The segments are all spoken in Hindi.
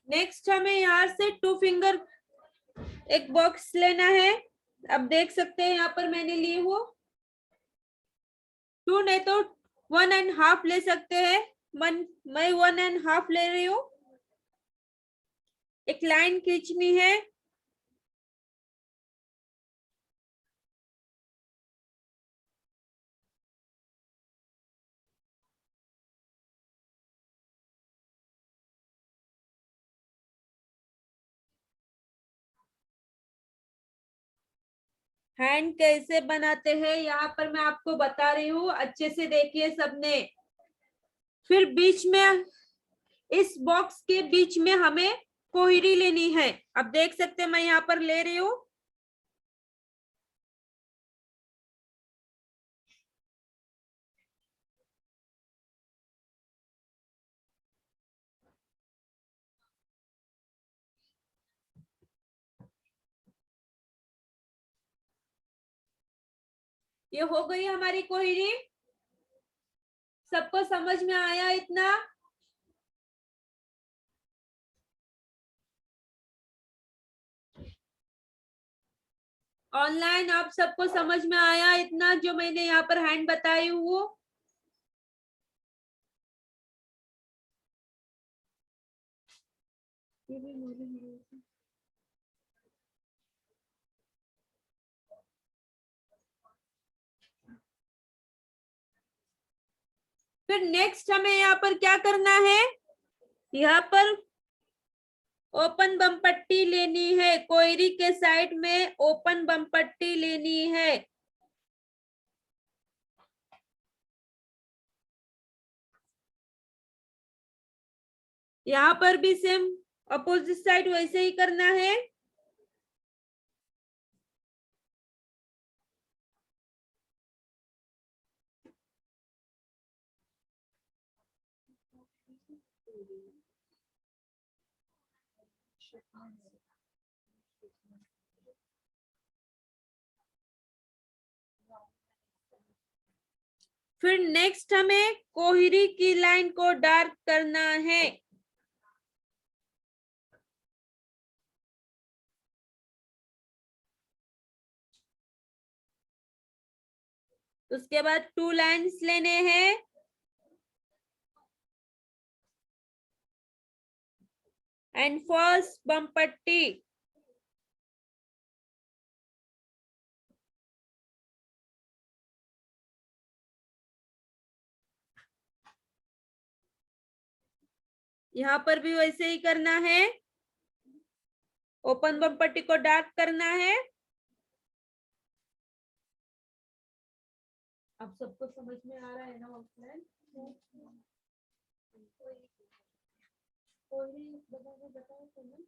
नेक्स्ट हमें यहाँ से 2 फिंगर एक बॉक्स लेना है। अब देख सकते हैं यहाँ पर मैंने ली हूँ 2 नहीं तो 1.5 ले सकते हैं। मैं 1.5 ले रही हूँ। एक लाइन खींचनी है। हैंड कैसे बनाते हैं यहाँ पर मैं आपको बता रही हूँ, अच्छे से देखिए सबने। फिर बीच में इस बॉक्स के बीच में हमें कोहरी लेनी है। अब देख सकते हैं मैं यहाँ पर ले रही हूँ। ये हो गई हमारी कोहरी। सबको समझ में आया इतना? ऑनलाइन आप सबको समझ में आया इतना जो मैंने यहाँ पर हैंड बताई हूँ? फिर नेक्स्ट हमें यहाँ पर क्या करना है? यहाँ पर ओपन बम पट्टी लेनी है। कोयरी के साइड में ओपन बम पट्टी लेनी है। यहाँ पर भी सेम अपोजिट साइड वैसे ही करना है। फिर नेक्स्ट हमें कोहरी की लाइन को डार्क करना है। उसके बाद 2 लाइन्स लेने हैं। एंड फर्स्ट बम पट्टी यहाँ पर भी वैसे ही करना है। ओपन बम पट्टी को डार्क करना है। अब सबको समझ में आ रहा है ना ऑफलाइन? कोई बताओ तो ना।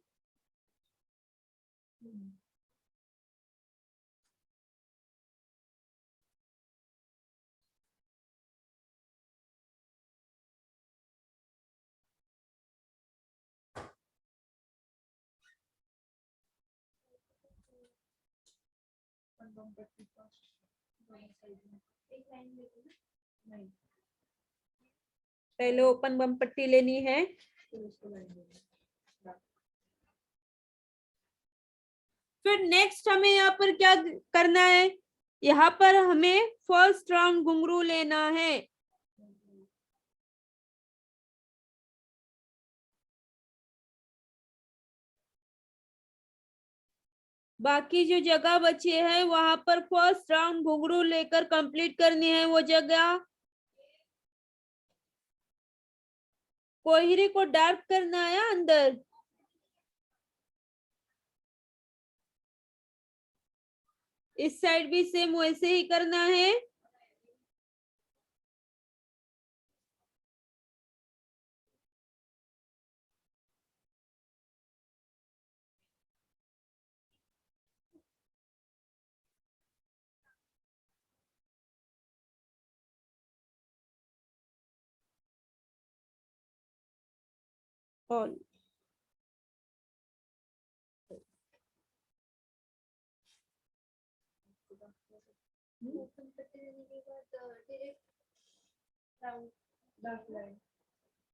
पहले ओपन बम पट्टी लेनी है। फिर नेक्स्ट हमें यहाँ पर क्या करना है? यहाँ पर हमें फर्स्ट राउंड घुंघरू लेना है। बाकी जो जगह बची है वहां पर फर्स्ट राउंड घुंघरू लेकर कंप्लीट करनी है वो जगह। कोहरी को डार्क करना है अंदर। इस साइड भी सेम वैसे ही करना है। और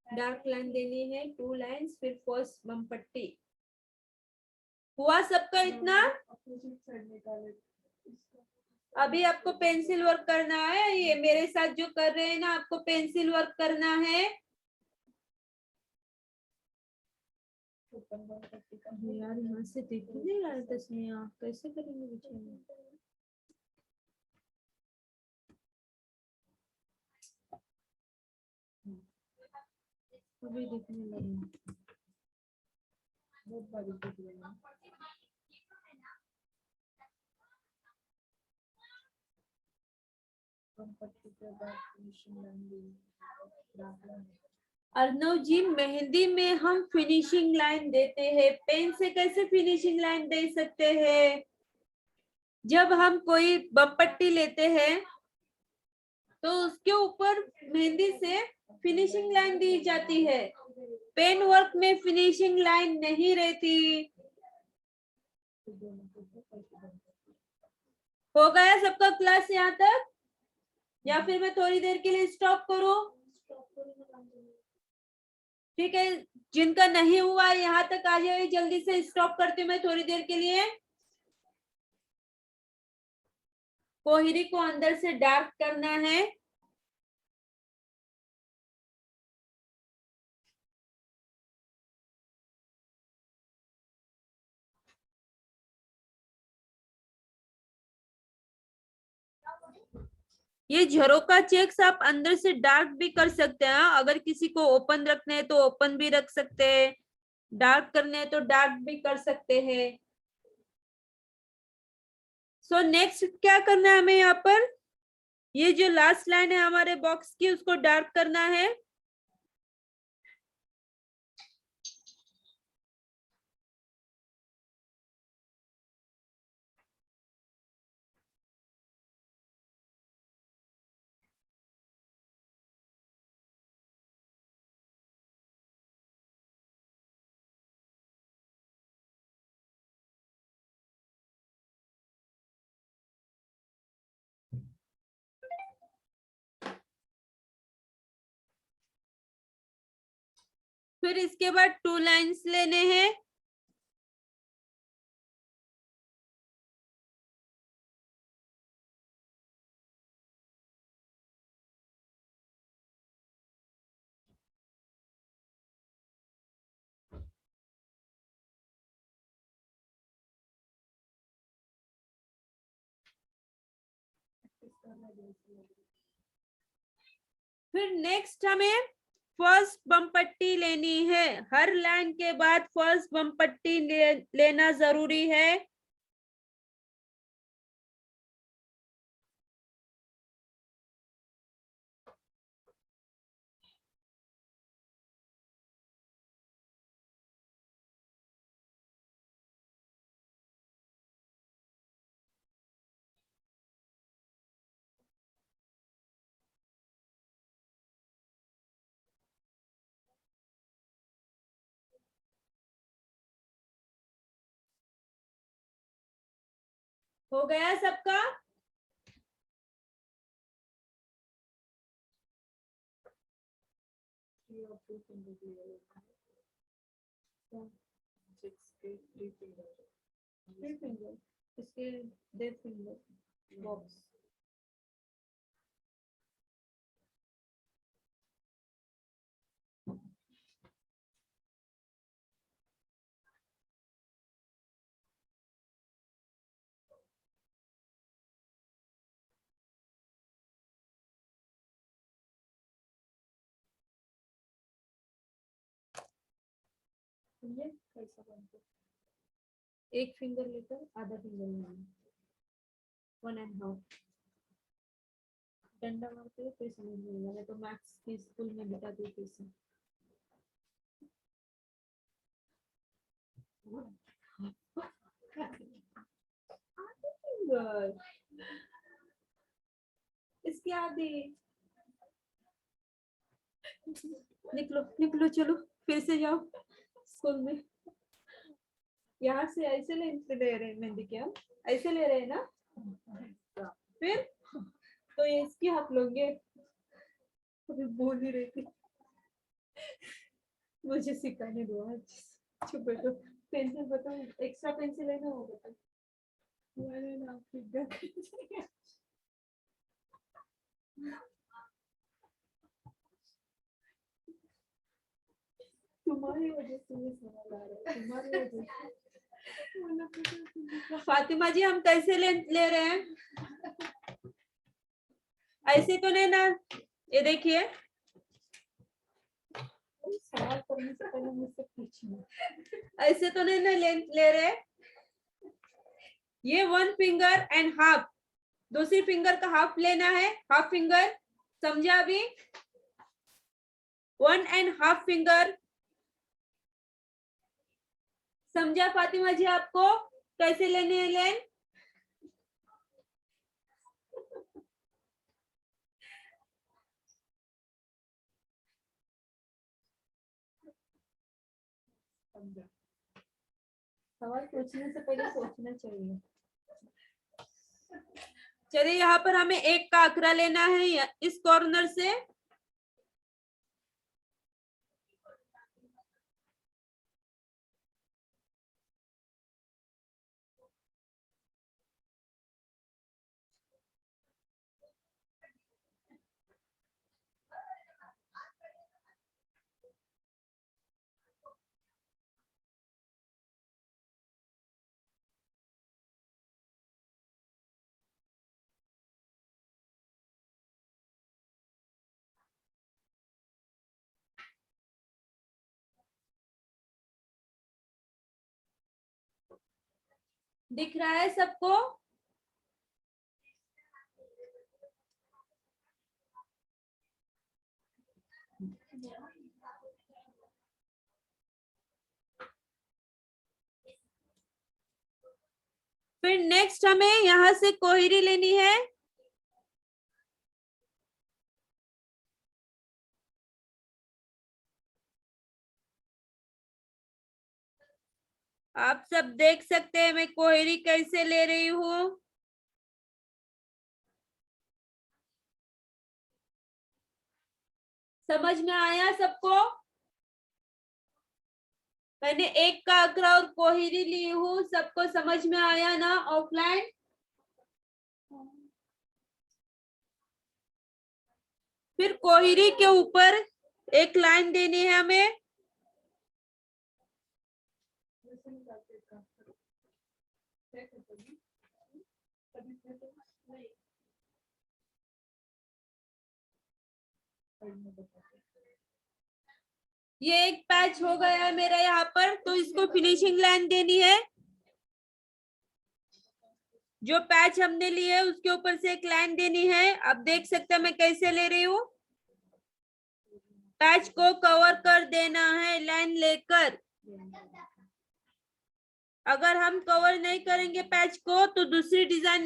डार्क लाइन देनी है 2 लाइन्स, फिर फर्स्ट बम पट्टी। हुआ सबका इतना? अभी आपको पेंसिल वर्क करना है, ये मेरे साथ जो कर रहे हैं ना, आपको पेंसिल वर्क करना है। यार यहाँ से दिख नहीं रहा है तस्वीर, कैसे करेंगे बेचारे? अभी दिखने लगे, बहुत बारीक दिख रहा है। अर्नव जी, मेहंदी में हम फिनिशिंग लाइन देते हैं, पेन से कैसे फिनिशिंग लाइन दे सकते हैं? जब हम कोई बम पट्टी लेते हैं तो उसके ऊपर मेहंदी से फिनिशिंग लाइन दी जाती है, पेन वर्क में फिनिशिंग लाइन नहीं रहती। हो गया सबका क्लास यहाँ तक, या फिर मैं थोड़ी देर के लिए स्टॉप करूं? ठीक है, जिनका नहीं हुआ यहाँ तक आ जाए, जल्दी से स्टॉप करती हूँ मैं थोड़ी देर के लिए। कोहरी को अंदर से डार्क करना है। ये झरोका चेक्स आप अंदर से डार्क भी कर सकते हैं, अगर किसी को ओपन रखने हैं तो ओपन भी रख सकते हैं, डार्क करने हैं तो डार्क भी कर सकते हैं। सो नेक्स्ट क्या करना है हमें यहाँ पर? ये जो लास्ट लाइन है हमारे बॉक्स की, उसको डार्क करना है। फिर इसके बाद 2 लाइन्स लेने हैं। फिर नेक्स्ट हमें फर्स्ट बम पट्टी लेनी है, हर लाइन के बाद फर्स्ट बम पट्टी लेना जरूरी है। हो गया सबका? इसके डेढ़ फिंगर बॉक्स। एक फिंगर लेकर आधा फिंगर लेना, 1.5 डंडा मारते हुए फिर समझ में नहीं आ रहा, तो मैथ्स की स्कूल में बिताते थे इसे। इसके आगे निकलो निकलो, चलो फिर से जाओ स्कूल में। यहाँ से ऐसे ले रहे हैं मेहंदी के, हम ऐसे ले रहे हैं ना, फिर तो ये इसकी हाथ लोगे, अभी बोल ही रही थी। मुझे सिखाने दो आज। चुप बैठो। पेंसिल बताओ, एक्स्ट्रा पेंसिल है ना वो बताओ। मैंने ना तुम्हारी वजह से ये सवाल आ रहा है, तुम्हारी वजह से। फातिमा जी हम कैसे ले रहे हैं? ऐसे तो नहीं ना, ये देखिए। सवाल करने से पहले मुझसे पूछिए। ऐसे तो नहीं ना ले रहे। ये 1 फिंगर एंड हाफ, दूसरी फिंगर का हाफ लेना है, हाफ फिंगर। समझा अभी? 1.5 फिंगर। समझा फातिमा जी आपको कैसे लेने है लेन? सवाल पूछने से पहले सोचना चाहिए। चलिए यहाँ पर हमें 1 का आंकड़ा लेना है इस कॉर्नर से। दिख रहा है सबको? फिर नेक्स्ट हमें यहाँ से कोहरी लेनी है। आप सब देख सकते हैं मैं कोहरी कैसे ले रही हूँ। समझ में आया सबको? मैंने 1 का आंकड़ा और कोहरी ली हूँ, सबको समझ में आया ना? ऑफलाइन फिर कोहरी के ऊपर एक लाइन देनी है हमें। ये एक पैच हो गया है मेरा यहाँ पर, तो इसको फिनिशिंग लाइन देनी है। जो पैच हमने लिए है उसके ऊपर से एक लाइन देनी है। अब देख सकते हैं मैं कैसे ले रही हूँ। पैच को कवर कर देना है लाइन लेकर। अगर हम कवर नहीं करेंगे पैच को तो दूसरी डिजाइन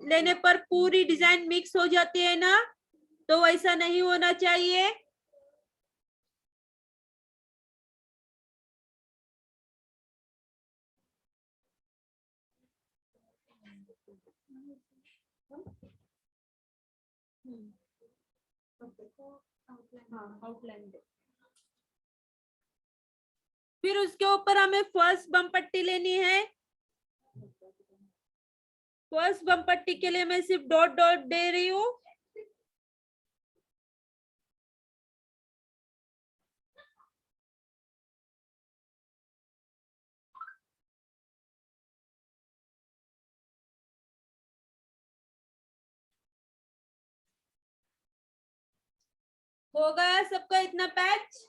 लेने पर पूरी डिजाइन मिक्स हो जाती है ना, तो वैसा नहीं होना चाहिए। फिर उसके ऊपर हमें फर्स्ट बम पट्टी लेनी है। फर्स्ट बम पट्टी के लिए मैं सिर्फ डॉट डॉट दे रही हूँ। हो गया सबका इतना पैच?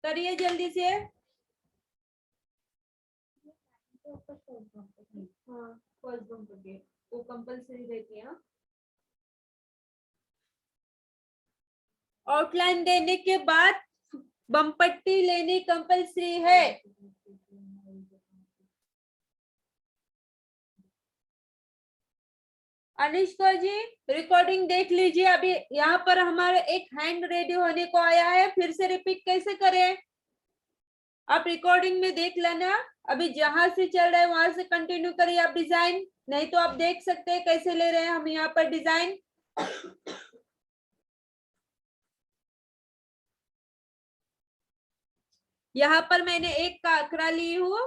करिए जल्दी से। हाँ फर्स्ट बम पट्टी वो कंपलसरी रहती है। आउटलाइन देने के बाद बम पट्टी लेनी कंपलसरी है। अनिष्का जी रिकॉर्डिंग देख लीजिए। अभी यहाँ पर हमारा एक हैंड रेडी होने को आया है, फिर से रिपीट कैसे करें आप रिकॉर्डिंग में देख लेना। अभी जहां से चल रहा है वहां से कंटिन्यू करिए आप डिजाइन, नहीं तो आप देख सकते हैं कैसे ले रहे हैं हम यहाँ पर डिजाइन। यहाँ पर मैंने एक का आंकड़ा ली हूँ,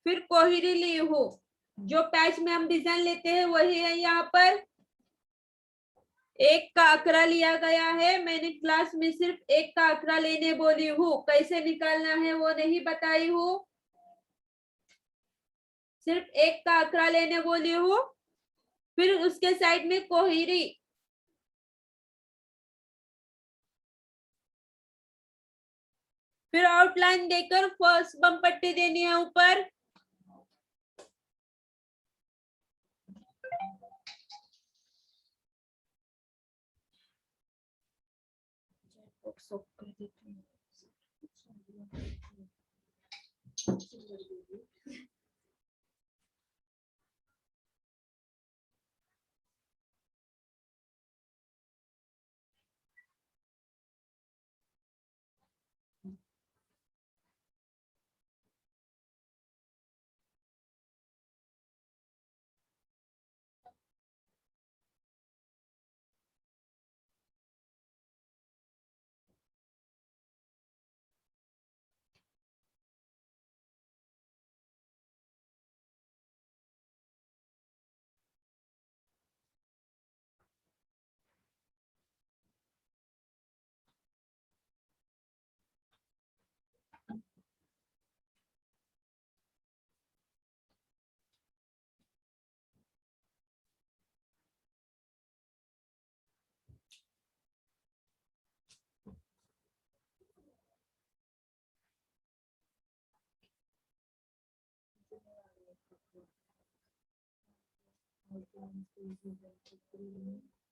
फिर कोहरी ली हूँ। जो पैच में हम डिजाइन लेते हैं वही है। यहाँ पर एक का आंकड़ा लिया गया है। मैंने क्लास में सिर्फ एक का आंकड़ा लेने बोली हूँ, कैसे निकालना है वो नहीं बताई हूँ। सिर्फ एक का आंकड़ा लेने बोली हूँ, फिर उसके साइड में कोहरी। फिर आउटलाइन देकर फर्स्ट बम पट्टी देनी है ऊपर।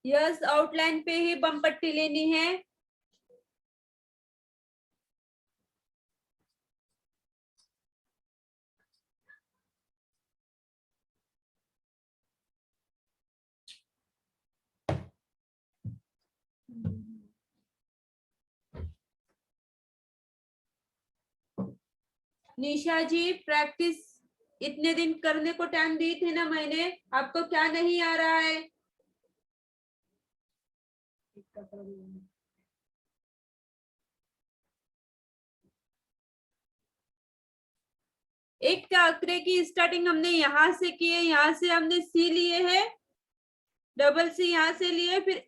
यस, आउटलाइन पे ही बम पट्टी लेनी है। निशा जी, प्रैक्टिस इतने दिन करने को टाइम दी थी ना मैंने, आपको क्या नहीं आ रहा है? एक के आंकड़े की स्टार्टिंग हमने यहाँ से की है, यहाँ से हमने सी लिए है, डबल सी यहाँ से लिए, फिर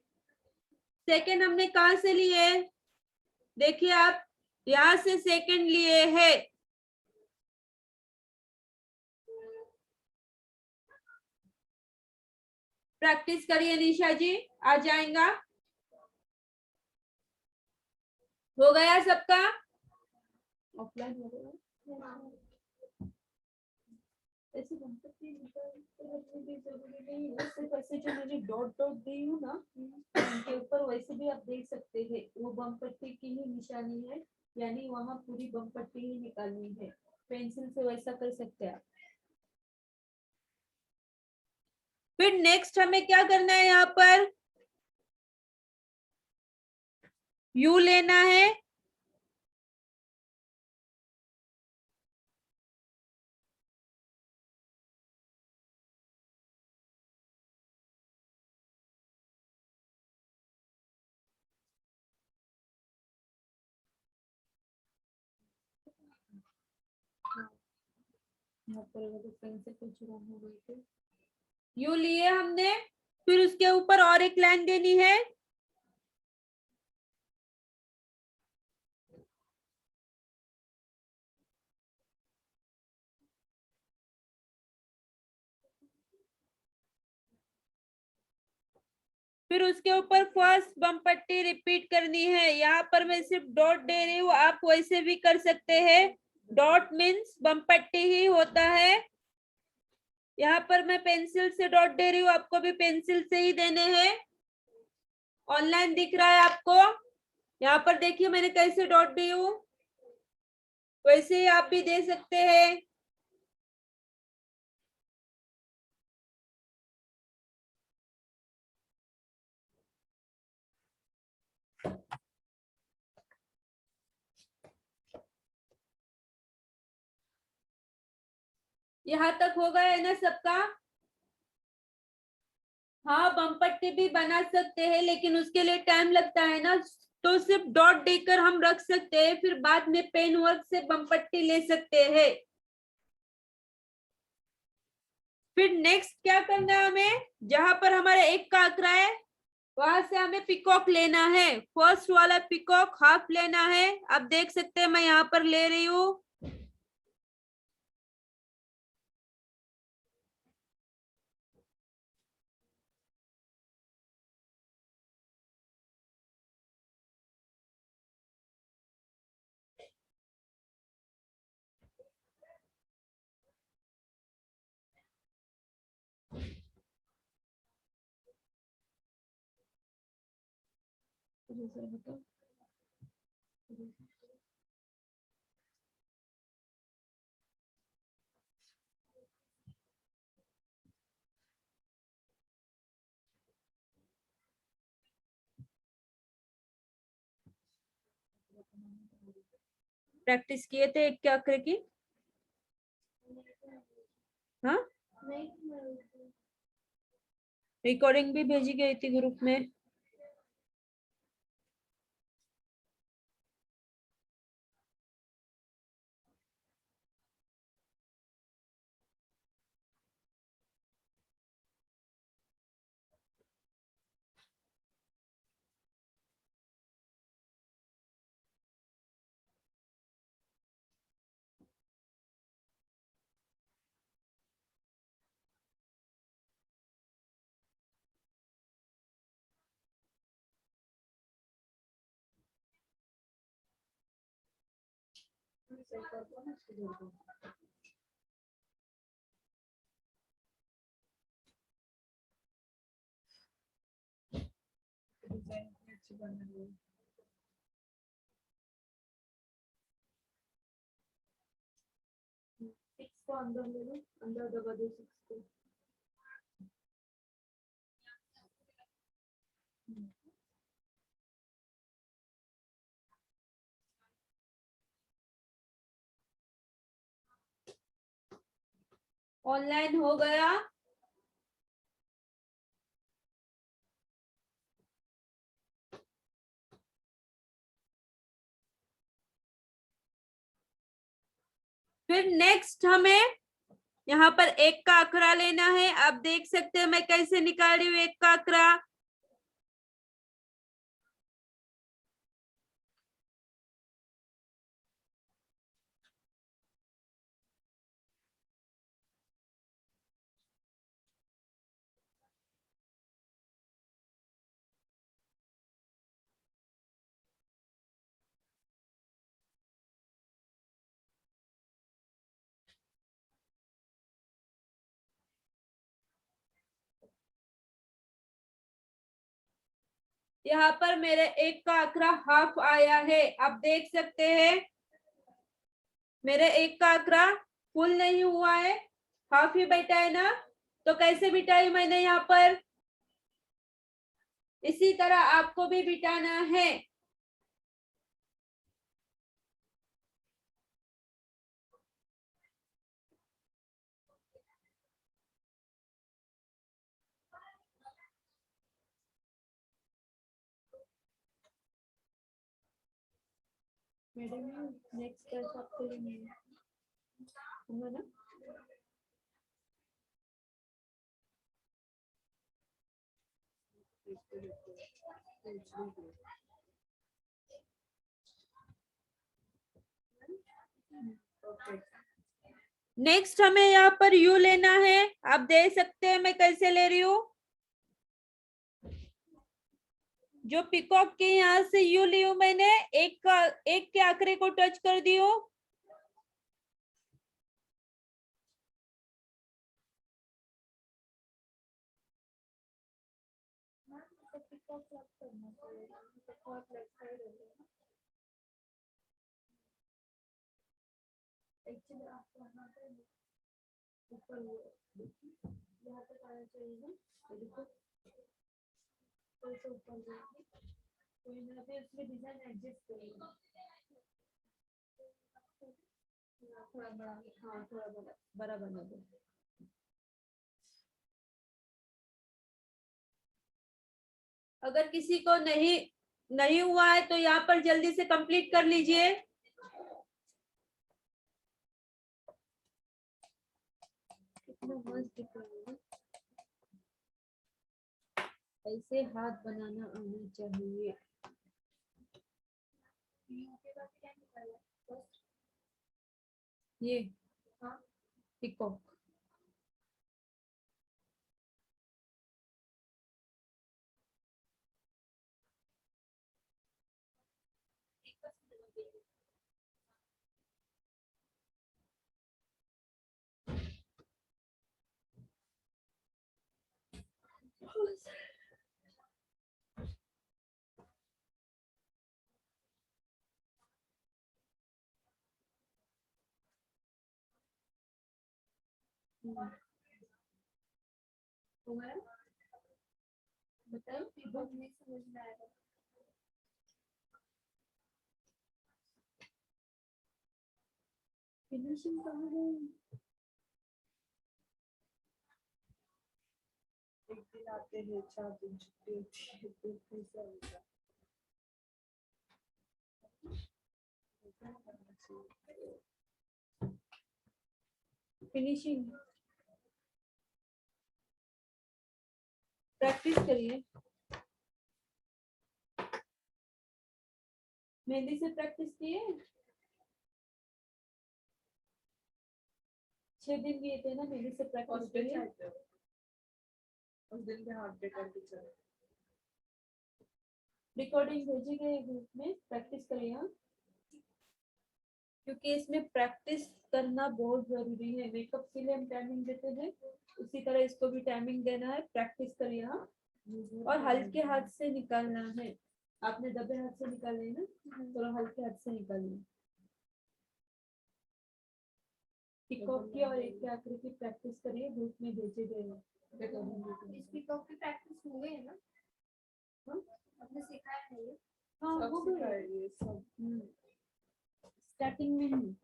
सेकेंड हमने कहाँ से लिए? देखिए आप, यहाँ से सेकेंड लिए है। प्रैक्टिस करिए निशा जी, आ जाएगा। हो गया सबका? ऑफलाइन हो गया। ऐसे जरूरी नहीं है, सिर्फ ऐसे जो मैंने डॉट डॉट दी हूँ ना, उनके ऊपर वैसे भी आप देख सकते हैं, वो बम पट्टी की ही निशानी है, यानी वहां पूरी बम पट्टी ही निकालनी है। पेंसिल से वैसा कर सकते हैं आप। फिर नेक्स्ट हमें क्या करना है? यहाँ पर यू लेना है, यू लिए हमने, फिर उसके ऊपर और एक लाइन देनी है। फिर उसके ऊपर फर्स्ट बम पट्टी रिपीट करनी है। यहाँ पर मैं सिर्फ डॉट दे रही हूँ, आप वैसे भी कर सकते हैं। डॉट मीन्स बम पट्टी ही होता है। यहाँ पर मैं पेंसिल से डॉट दे रही हूँ, आपको भी पेंसिल से ही देने हैं। ऑनलाइन दिख रहा है आपको? यहाँ पर देखिए मैंने कैसे डॉट दी हूँ, वैसे ही आप भी दे सकते हैं। यहाँ तक हो गया है ना सबका? हाँ, बम पट्टी भी बना सकते हैं, लेकिन उसके लिए टाइम लगता है ना। तो सिर्फ डॉट देकर हम रख सकते हैं, फिर बाद में पेन वर्क से बम पट्टी ले सकते हैं। फिर नेक्स्ट क्या करना है हमें, जहां पर हमारा एक का आंकड़ा है वहां से हमें पिकॉक लेना है। फर्स्ट वाला पिकॉक हाफ लेना है। आप देख सकते हैं मैं यहाँ पर ले रही हूँ। प्रैक्टिस किए थे एक के आंकड़े की? हाँ, रिकॉर्डिंग भी भेजी गई थी ग्रुप में। सिक्स को अंदर ले लो, अंदर दबा दो सिक्स को। ऑनलाइन हो गया। फिर नेक्स्ट हमें यहाँ पर एक का आंकड़ा लेना है। आप देख सकते हैं मैं कैसे निकाल रही हूँ एक का आंकड़ा। यहाँ पर मेरे एक का आंकड़ा हाफ आया है। आप देख सकते हैं मेरे एक का आंकड़ा फुल नहीं हुआ है, हाफ ही बैठा है ना। तो कैसे बिठाई मैंने यहाँ पर, इसी तरह आपको भी बिठाना है। मैडम नेक्स्ट क्लास आपके लिए नहीं है ना। नेक्स्ट हमें यहाँ पर यू लेना है। आप देख सकते हैं मैं कैसे ले रही हूँ। जो पिकॉक के यहाँ से यू ली हूँ मैंने, एक के आंकड़े को टच कर दी हूँ। डिजाइन एडजस्ट करेंगे थोड़ा बड़ा, हाँ थोड़ा बड़ा बना दो। अगर किसी को नहीं नहीं हुआ है तो यहाँ पर जल्दी से कंप्लीट कर लीजिए। कितना मस्त दिख रहा है, ऐसे हाथ बनाना आना चाहिए। ये पिकॉक फिनिशिंग कहाँ है? एक दिन आते हैं 4 दिन छुट्टी होती है तो कैसा होगा। फिनिशिंग प्रैक्टिस करिए, मेहंदी से प्रैक्टिस किए। 6 दिन दिए थे ना मेहंदी से प्रैक्टिस करिए। उस दिन के हाथ पे करके चलो। रिकॉर्डिंग भेजी गई ग्रुप में, प्रैक्टिस करिए हाँ, क्योंकि इसमें प्रैक्टिस करना बहुत जरूरी है। मेकअप के लिए हम टाइमिंग देते हैं, उसी तरह इसको भी टाइमिंग देना है। प्रैक्टिस करिए हाँ, और हल्के हाथ से निकालना है। आपने दबे हाथ से निकाले ना, थोड़ा हल्के हाथ से निकालिए। पिकॉक की और एक आकृति की प्रैक्टिस करिए, ग्रुप में भेजे गए हैं। इस पिकॉक की प्रैक्टिस हो गई है ना? हाँ? आपने सिखाया है ये? हाँ सब वो सिखाया ये सब। स्टार्टिंग में ही।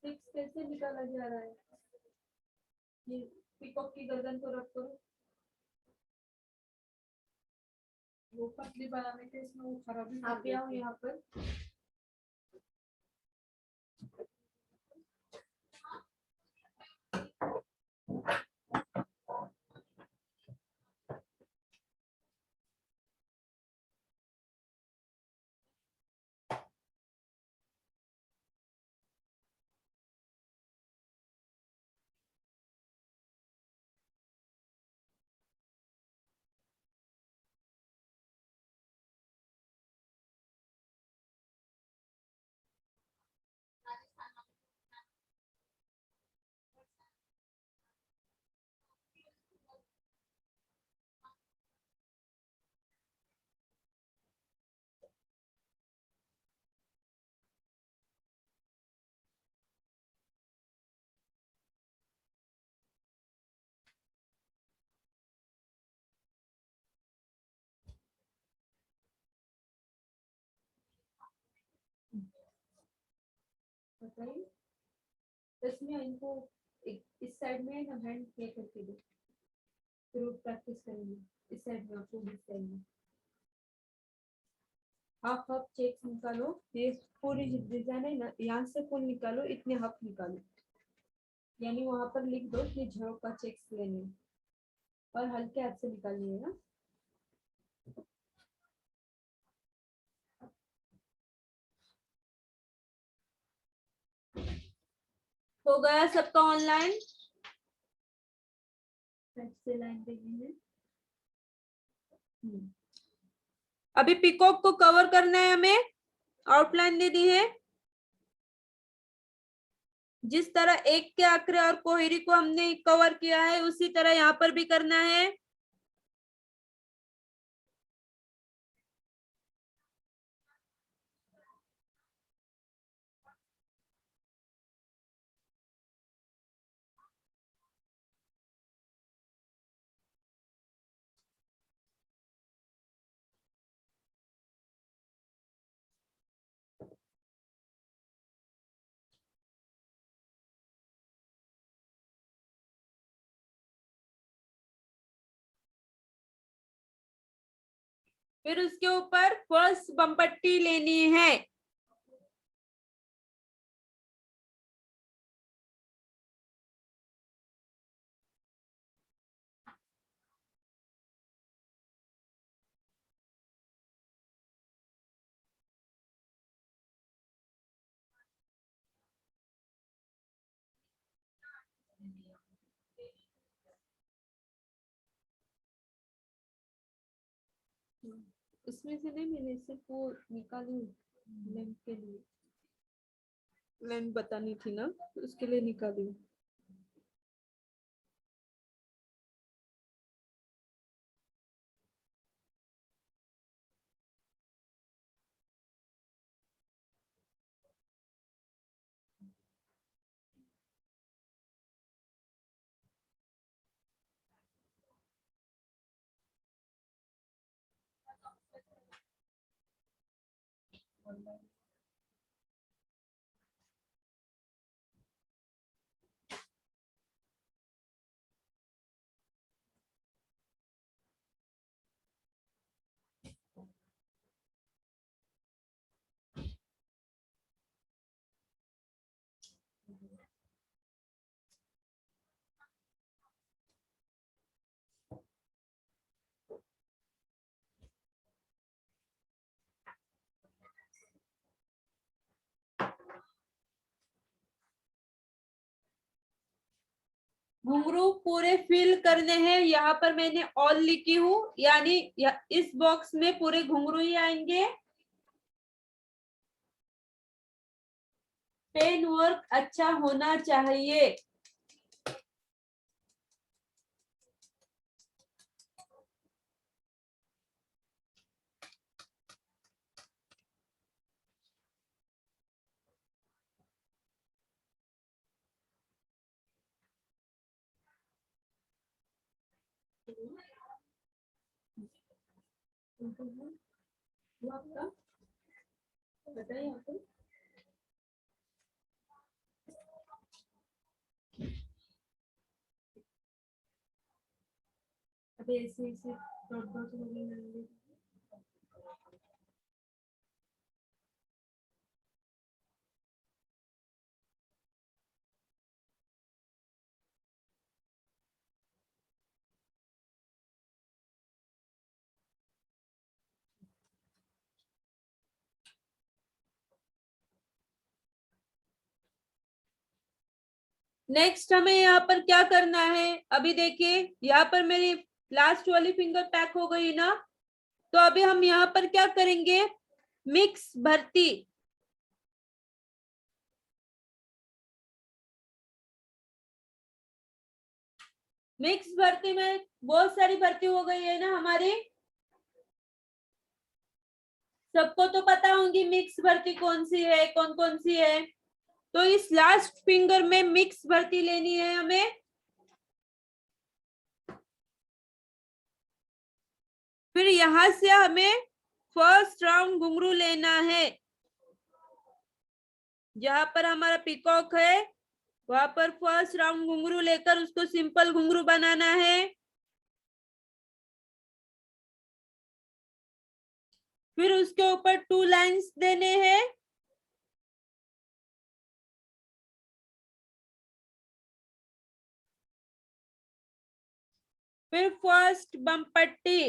फिक्स कैसे निकाला जा रहा है? ये पिकॉक की गर्दन को रख करो। वो पतली बनाने के इसमें वो खराब ही आप आओ यहाँ पर। बताइए, इसमें इनको इस साइड में ना हैंड किया करके दो, फिर प्रैक्टिस करेंगे। इस साइड में आपको इस साइड में हाफ हाफ चेक निकालो। ये पूरी डिजाइन है ना, यहाँ से फुल निकालो, इतने हाफ निकालो, यानी वहां पर लिख दो कि झड़ों का चेक्स लेने हैं। और हल्के हाथ से निकालिएगा। हो गया सबका ऑनलाइन? से लाइन देनी है। अभी पिकॉक को कवर करना है हमें, आउटलाइन दे दी है। जिस तरह एक के आंकड़े और कोहरी को हमने कवर किया है, उसी तरह यहाँ पर भी करना है। फिर उसके ऊपर फर्स्ट बम पट्टी लेनी है। इसमें से नहीं, मैंने सिर्फ वो निकाली लेंथ के लिए, लेंथ बतानी थी ना, उसके लिए निकाली। घुंघरू पूरे फिल करने हैं। यहाँ पर मैंने ऑल लिखी हूँ, यानी इस बॉक्स में पूरे घुंघरू ही आएंगे। पेन वर्क अच्छा होना चाहिए। आपका बताइए आपको। अभी ऐसे ऐसे डॉट डॉट लगेंगे। नेक्स्ट हमें यहाँ पर क्या करना है, अभी देखिए यहाँ पर मेरी लास्ट वाली फिंगर पैक हो गई ना, तो अभी हम यहाँ पर क्या करेंगे, मिक्स भर्ती। मिक्स भर्ती में बहुत सारी भर्ती हो गई है ना हमारी, सबको तो पता होंगी मिक्स भर्ती कौन सी है, कौन कौन सी है। तो इस लास्ट फिंगर में मिक्स भर्ती लेनी है हमें। फिर यहां से हमें फर्स्ट राउंड घुंघरू लेना है। जहां पर हमारा पिकॉक है वहां पर फर्स्ट राउंड घुंघरू लेकर उसको सिंपल घुंघरू बनाना है। फिर उसके ऊपर 2 लाइंस देने हैं। फिर फर्स्ट बम पट्टी।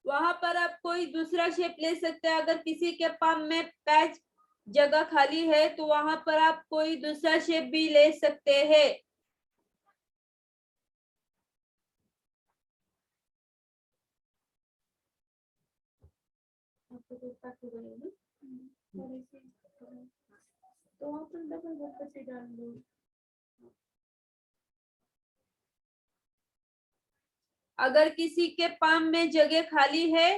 वहां पर आप कोई दूसरा शेप ले सकते हैं, अगर किसी के पाम में पैच जगह खाली है तो वहां पर आप कोई दूसरा शेप भी ले सकते हैं। तो वहां पर डबल बटन से डाल दो। अगर किसी के पाम में जगह खाली है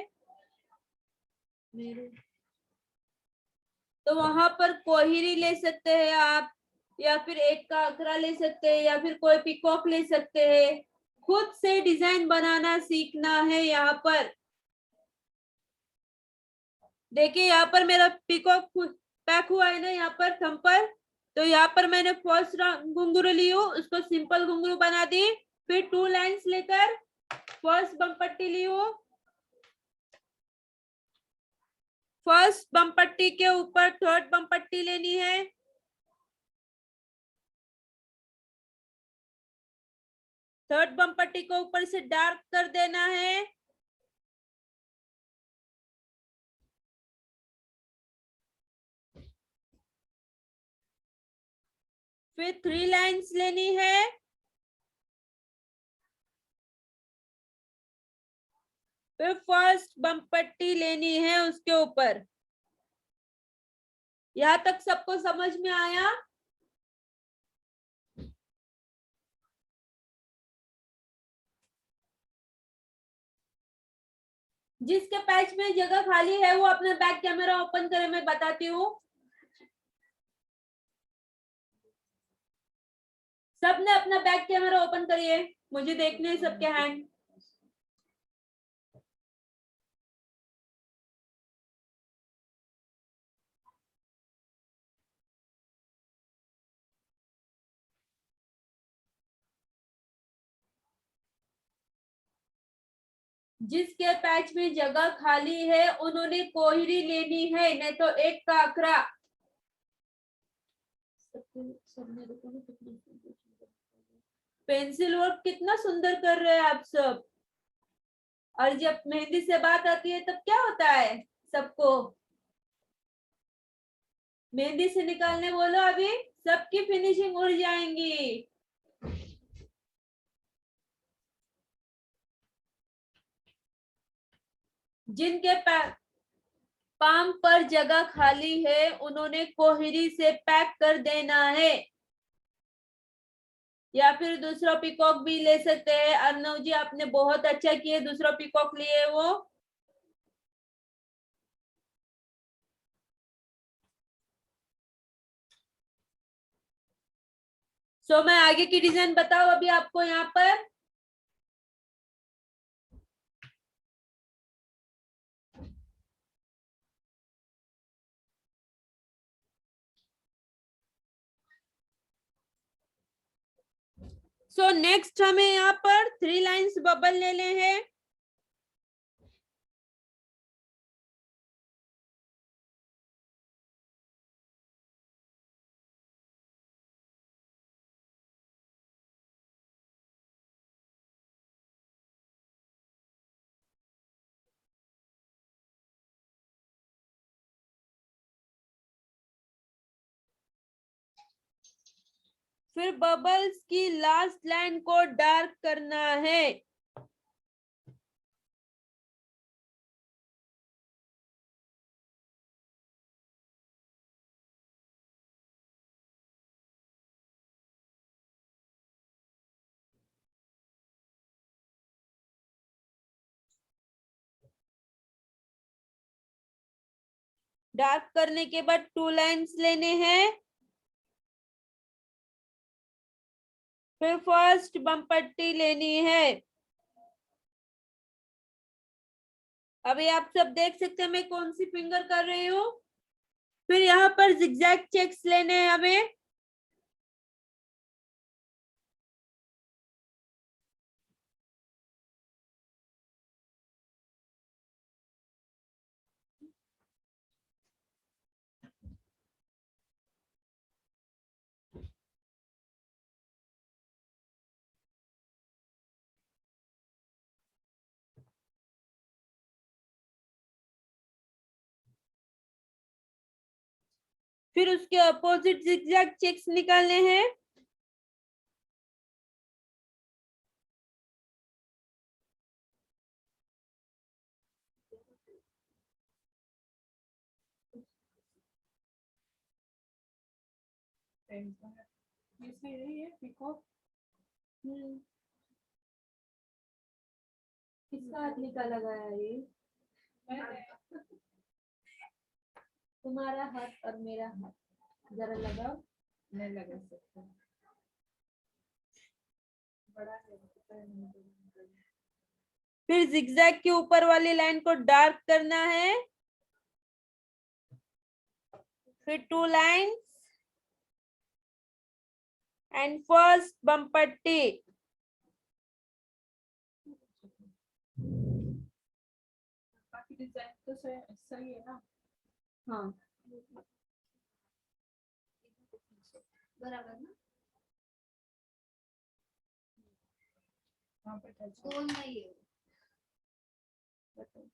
तो वहां पर कोहिरी ले सकते हैं आप। या फिर एक का अकरा ले सकते हैं या फिर कोई पिकॉक ले सकते हैं। खुद से डिजाइन बनाना सीखना है। यहाँ पर देखिए, यहाँ पर मेरा पिकॉक पैक हुआ है ना, यहाँ पर थंब पर। तो यहाँ पर मैंने फर्स्ट घुंघरू ली हूँ, उसको सिंपल घुंघरू बना दी। फिर 2 लाइंस लेकर फर्स्ट बम पट्टी ली हूँ। फर्स्ट बम पट्टी के ऊपर थर्ड बम पट्टी लेनी है। थर्ड बम पट्टी को ऊपर से डार्क कर देना है। फिर 3 लाइंस लेनी है। फिर फर्स्ट बम पट्टी लेनी है उसके ऊपर। यहाँ तक सबको समझ में आया? जिसके पैच में जगह खाली है वो अपना बैक कैमरा ओपन करे, मैं बताती हूँ। सबने अपना बैक कैमरा ओपन करिए, मुझे देखने हैं सबके हैंड। जिसके पैच में जगह खाली है उन्होंने कोहरी लेनी है, नहीं तो एक का अकरा। पेंसिल वर्क कितना सुंदर कर रहे हैं आप सब। और जब मेहंदी से बात आती है तब क्या होता है सबको? मेहंदी से निकालने बोलो, अभी सबकी फिनिशिंग उड़ जाएंगी। जिनके पाम पर जगह खाली है उन्होंने कोहरी से पैक कर देना है। या फिर दूसरा पिकॉक भी ले सकते हैं। अर्नव जी आपने बहुत अच्छा किया, दूसरा पिकॉक लिए वो। सो मैं आगे की डिजाइन बताऊं अभी आपको यहाँ पर। सो नेक्स्ट हमें यहाँ पर 3 लाइंस बबल लेने हैं। फिर बबल्स की लास्ट लाइन को डार्क करना है। डार्क करने के बाद 2 लाइंस लेने हैं। फिर फर्स्ट बम पट्टी लेनी है। अभी आप सब देख सकते हैं मैं कौन सी फिंगर कर रही हूँ। फिर यहाँ पर जिगजैग चेक्स लेने हैं हमें। फिर उसके अपोजिट जिगजैग चेक्स निकालने हैं। ये सही है पिकॉक। किसका हाथ निकाला लगाया ये? तुम्हारा हाथ और मेरा हाथ जरा लगाओ। नहीं लगा सकता, बड़ा है पता है नहीं बड़ा है। फिर जिगजैग के ऊपर वाली लाइन को डार्क करना है, फिर 2 लाइन्स एंड फर्स्ट बम पट्टी। बाकी डिजाइन तो सही है ना। हाँ बराबर ना, वहाँ पे टच गोल नहीं है। बताओ।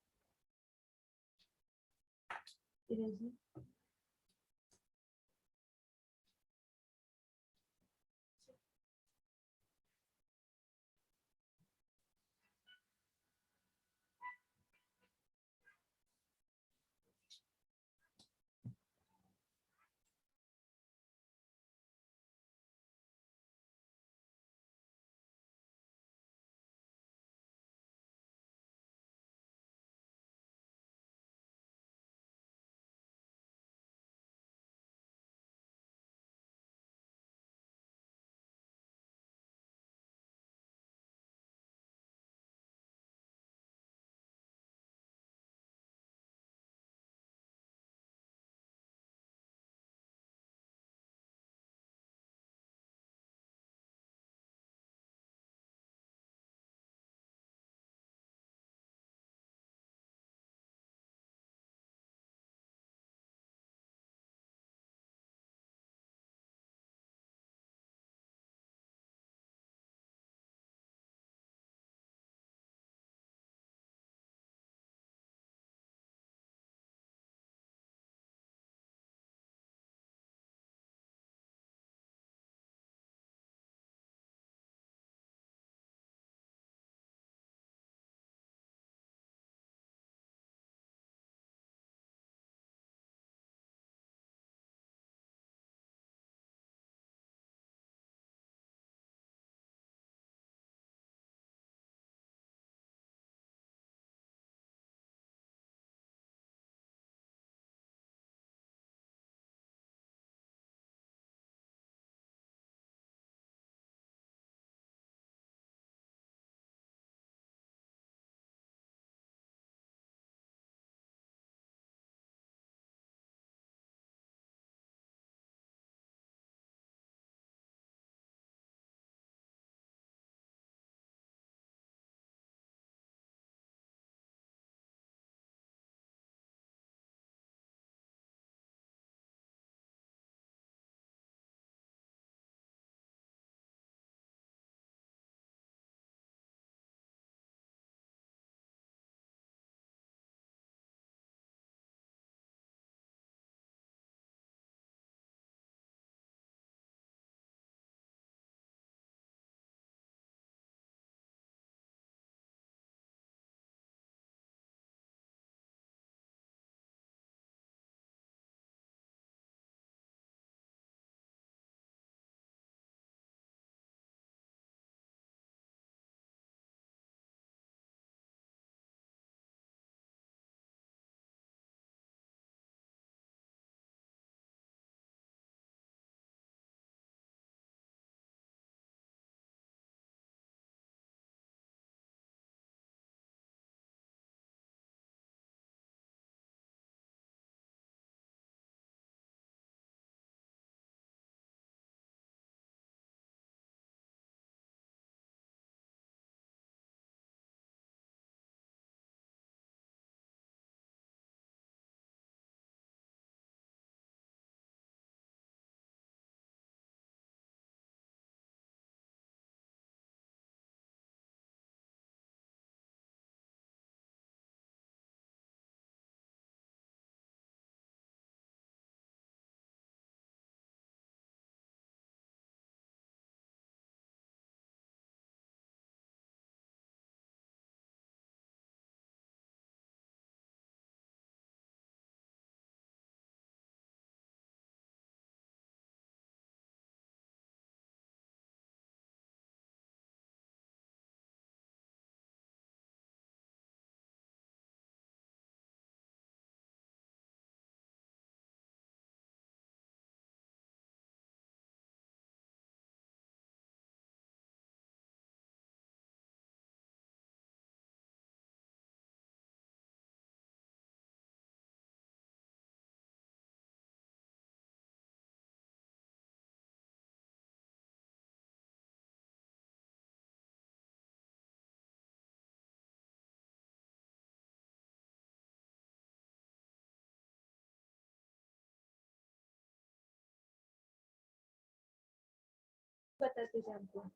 बताते थे आपको।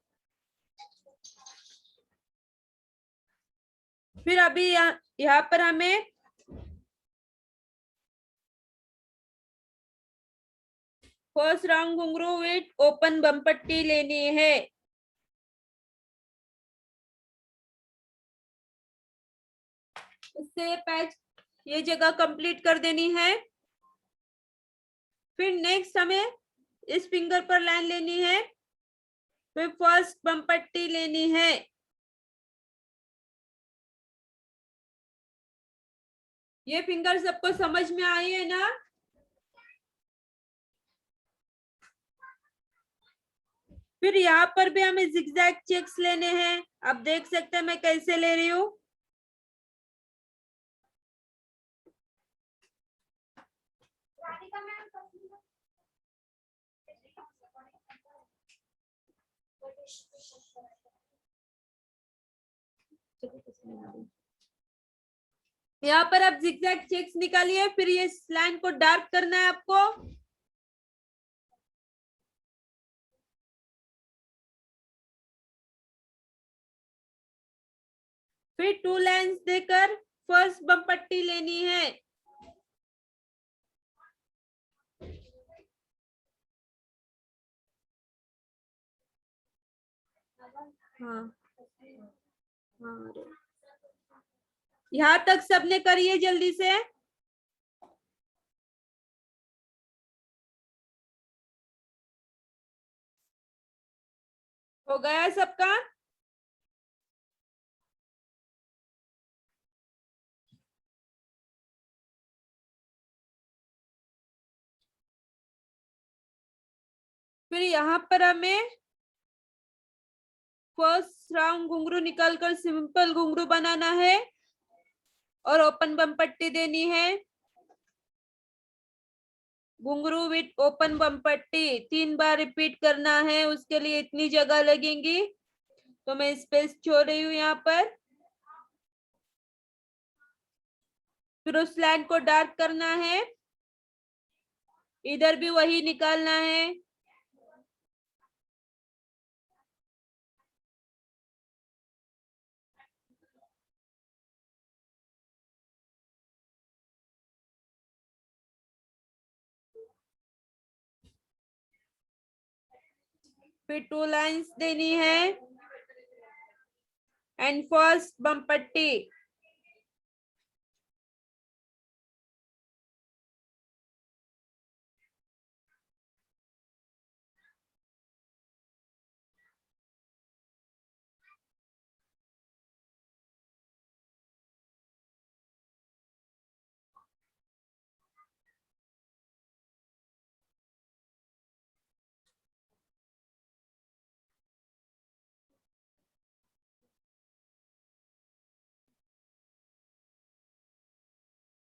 फिर अभी यहाँ पर हमें फर्स्ट राउंड घुंघरू विथ ओपन बम पट्टी लेनी है। उससे पैच ये जगह कंप्लीट कर देनी है। फिर नेक्स्ट हमें इस फिंगर पर लाइन लेनी है, फिर फर्स्ट बम पट्टी लेनी है। ये फिंगर सबको समझ में आई है ना? फिर यहाँ पर भी हमें जिगजैग चेक्स लेने हैं। आप देख सकते हैं मैं कैसे ले रही हूँ। यहाँ पर आप जिगजैग चेक्स निकालिए, फिर ये लाइन को डार्क करना है आपको। फिर 2 लाइन्स देकर फर्स्ट बम पट्टी लेनी है। हाँ हाँ, यहाँ तक सबने करिए जल्दी से। हो गया सबका? फिर यहाँ पर हमें फर्स्ट राउंड घुंघरू निकालकर सिंपल घुंघरू बनाना है और ओपन बम पट्टी देनी है। घुंघरू विथ ओपन बम पट्टी 3 बार रिपीट करना है, उसके लिए इतनी जगह लगेगी, तो मैं स्पेस छोड़ रही हूँ यहाँ पर। फिर उस लाइन को डार्क करना है, इधर भी वही निकालना है। फिर 2 लाइन्स देनी है एंड फर्स्ट बम पट्टी।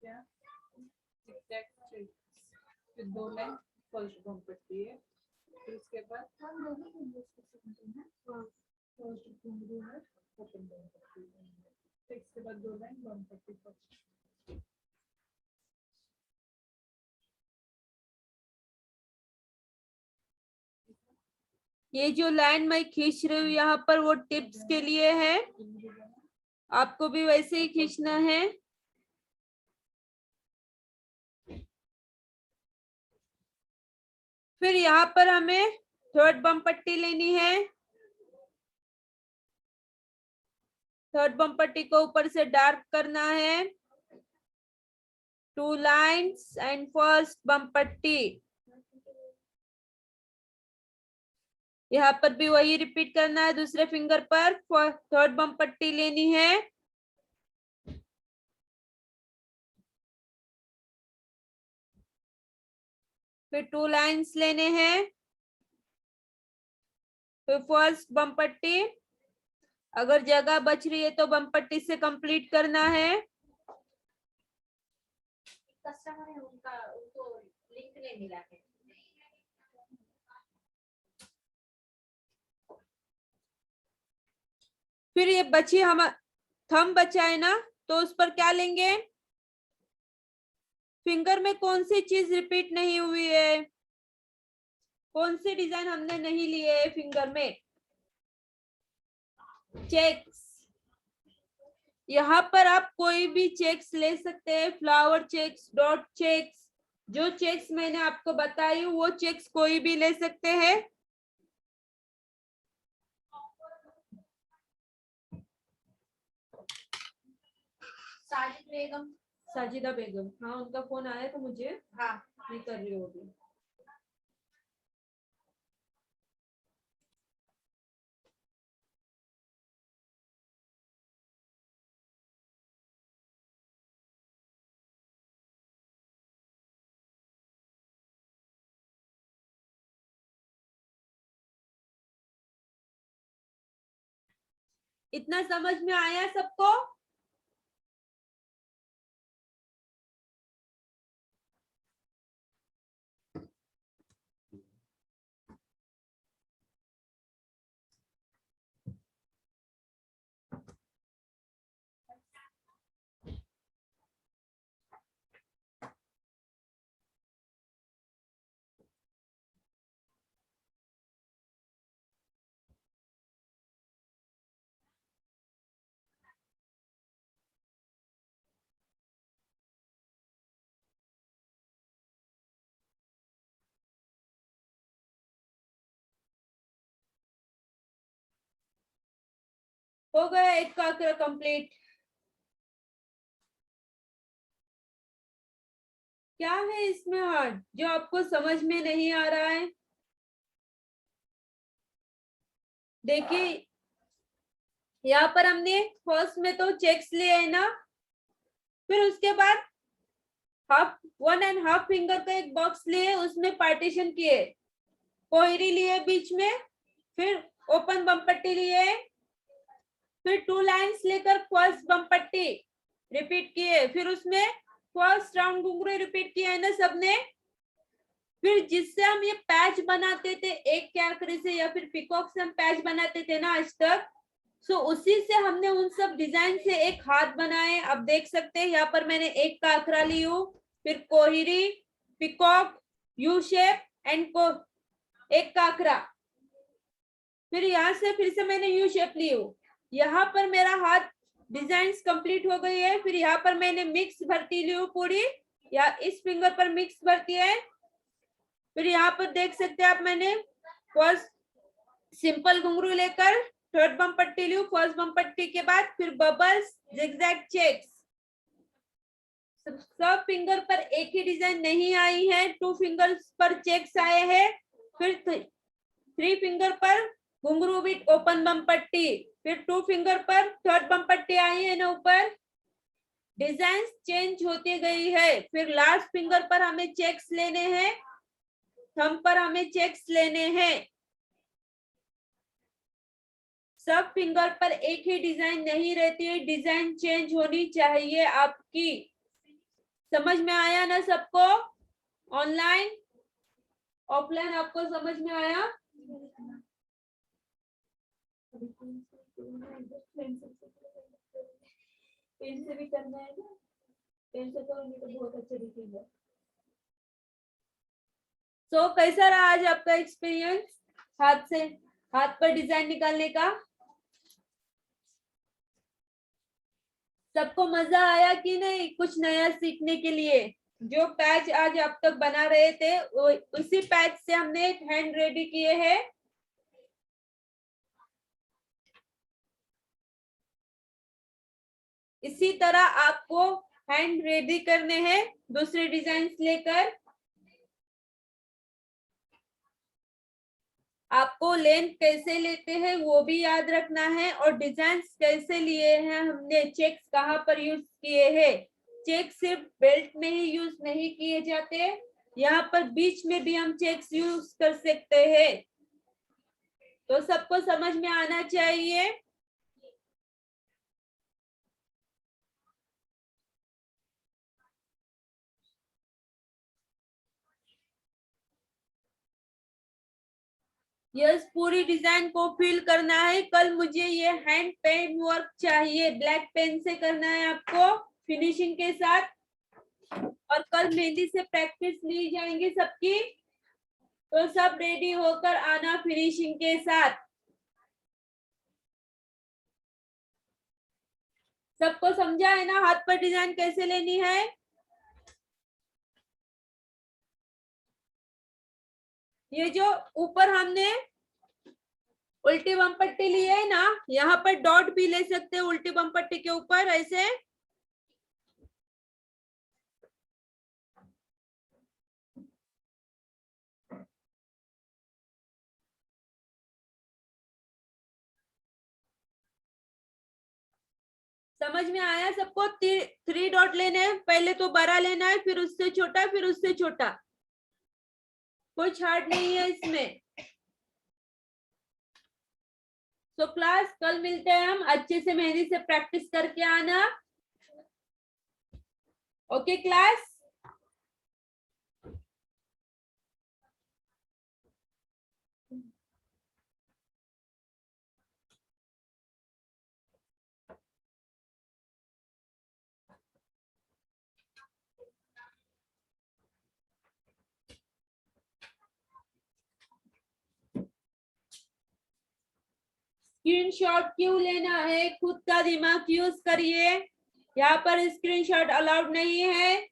क्या zigzag checks, फिर 2 लाइन फर्स्ट बम पट्टी है, फिर उसके बाद हम दोनों घुंघरू से सुनते हैं। फर्स्ट घुंघरू है ओपन बम पट्टी, फिर इसके बाद 2 लाइन बम पट्टी फर्स्ट। ये जो लाइन मैं खींच रही हूँ यहाँ पर वो टिप्स के लिए है, आपको भी वैसे ही खींचना है। फिर यहाँ पर हमें थर्ड बम पट्टी लेनी है। थर्ड बम पट्टी को ऊपर से डार्क करना है। 2 लाइन्स एंड फर्स्ट बम पट्टी। यहाँ पर भी वही रिपीट करना है, दूसरे फिंगर पर थर्ड बम पट्टी लेनी है। फिर 2 लाइन्स लेने हैं, फिर फर्स्ट बम पट्टी। अगर जगह बच रही है तो बम पट्टी से कंप्लीट करना है। कस्टमर है उनका, उनको लिंक नहीं मिला है। फिर ये बची हम थंब बचा है ना, तो उस पर क्या लेंगे? फिंगर में कौन सी चीज रिपीट नहीं हुई है? कौन से डिजाइन हमने नहीं लिए है फिंगर में? चेक्स। यहाँ पर आप कोई भी चेक्स ले सकते हैं, फ्लावर चेक्स, डॉट चेक्स, जो चेक्स मैंने आपको बताई वो चेक्स कोई भी ले सकते हैं। साजिद बेगम। साजिदा बेगम, हाँ उनका फोन आया तो मुझे, हाँ मैं कर रही हूँ अभी। इतना समझ में आया सबको? हो गया एक का कंप्लीट। क्या है इसमें हार्ड जो आपको समझ में नहीं आ रहा है? देखिए यहाँ पर हमने फर्स्ट में तो चेक्स लिए है ना, फिर उसके बाद हाफ 1.5 फिंगर का एक बॉक्स लिए, उसमें पार्टीशन किए, कोहरी लिए बीच में, फिर ओपन बम पट्टी लिए, फिर 2 लाइंस लेकर फर्स्ट बम पट्टी रिपीट किए, फिर उसमें फर्स्ट राउंड घुंघरू रिपीट किया है ना सबने। फिर जिससे हम ये पैच बनाते थे एक कैरकरी से या फिर पिकॉक से हम पैच बनाते थे ना आज तक, सो उसी से हमने उन सब डिजाइन से एक हाथ बनाए। अब देख सकते हैं यहाँ पर मैंने एक काकरा ली हूँ, फिर कोहिरी, पिकॉक, यू शेप एंड को एक काकरा, फिर यहाँ से फिर से मैंने यू शेप ली हूँ। यहाँ पर मेरा हाथ डिजाइन कंप्लीट हो गई है। फिर यहाँ पर मैंने मिक्स भरती ली हूँ पूरी, या इस फिंगर पर मिक्स भरती है। फिर यहाँ पर देख सकते हैं आप, मैंने फर्स्ट सिंपल घुंघरू लेकर थर्ड बम पट्टी ली हूँ, फर्स्ट बम पट्टी के बाद फिर बबल्स, जिगजैग चेक्स। सब फिंगर पर एक ही डिजाइन नहीं आई है, 2 फिंगर्स पर चेक्स आए हैं, फिर 3 फिंगर पर घुंघरू बिट ओपन बम पट्टी, फिर 2 फिंगर पर थर्ड बम पट्टी आई है ना ऊपर। डिजाइन चेंज होती गई है। फिर लास्ट फिंगर पर हमें चेक्स लेने हैं, थंब पर हमें चेक्स लेने हैं। सब फिंगर पर एक ही डिजाइन नहीं रहती है, डिजाइन चेंज होनी चाहिए आपकी। समझ में आया ना सबको? ऑनलाइन ऑफलाइन आपको समझ में आया? पेन से भी करना है ना, पेन से करोगे तो बहुत अच्छा दिखेगा। तो कैसा रहा आज आपका एक्सपीरियंस हाथ से, हाथ पर डिजाइन निकालने का? सबको मजा आया कि नहीं कुछ नया सीखने के लिए? जो पैच आज अब तक बना रहे थे उसी पैच से हमने हैंड रेडी किए हैं। इसी तरह आपको हैंड रेडी करने हैं दूसरे डिजाइन लेकर। आपको लेंथ कैसे लेते हैं वो भी याद रखना है, और डिजाइन कैसे लिए हैं हमने, चेक्स कहाँ पर यूज किए हैं। चेक सिर्फ बेल्ट में ही यूज नहीं किए जाते, यहाँ पर बीच में भी हम चेक्स यूज कर सकते हैं। तो सबको समझ में आना चाहिए। यस, पूरी डिजाइन को फिल करना है। कल मुझे ये हैंड पेन वर्क चाहिए, ब्लैक पेन से करना है आपको फिनिशिंग के साथ, और कल मेहंदी से प्रैक्टिस ली जाएंगी सबकी। तो सब रेडी होकर आना फिनिशिंग के साथ। सबको समझा है ना हाथ पर डिजाइन कैसे लेनी है? ये जो ऊपर हमने उल्टी बम पट्टी ली है ना, यहाँ पर डॉट भी ले सकते हैं उल्टी बम पट्टी के ऊपर ऐसे। समझ में आया सबको? 3 डॉट लेने हैं, पहले तो बड़ा लेना है, फिर उससे छोटा, फिर उससे छोटा। कुछ हार्ड नहीं है इसमें। तो क्लास कल मिलते हैं हम, अच्छे से मेहंदी से प्रैक्टिस करके आना। Okay class? स्क्रीनशॉट क्यों लेना है? खुद का दिमाग यूज करिए, यहाँ पर स्क्रीनशॉट अलाउड नहीं है।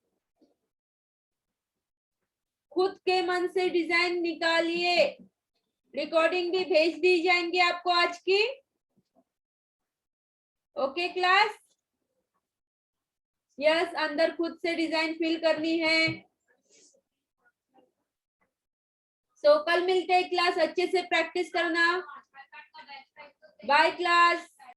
खुद के मन से डिजाइन निकालिए। रिकॉर्डिंग भी भेज दी जाएंगी आपको आज की। Okay class? यस, अंदर खुद से डिजाइन फिल करनी है। सो कल मिलते हैं क्लास, अच्छे से प्रैक्टिस करना। Bye class.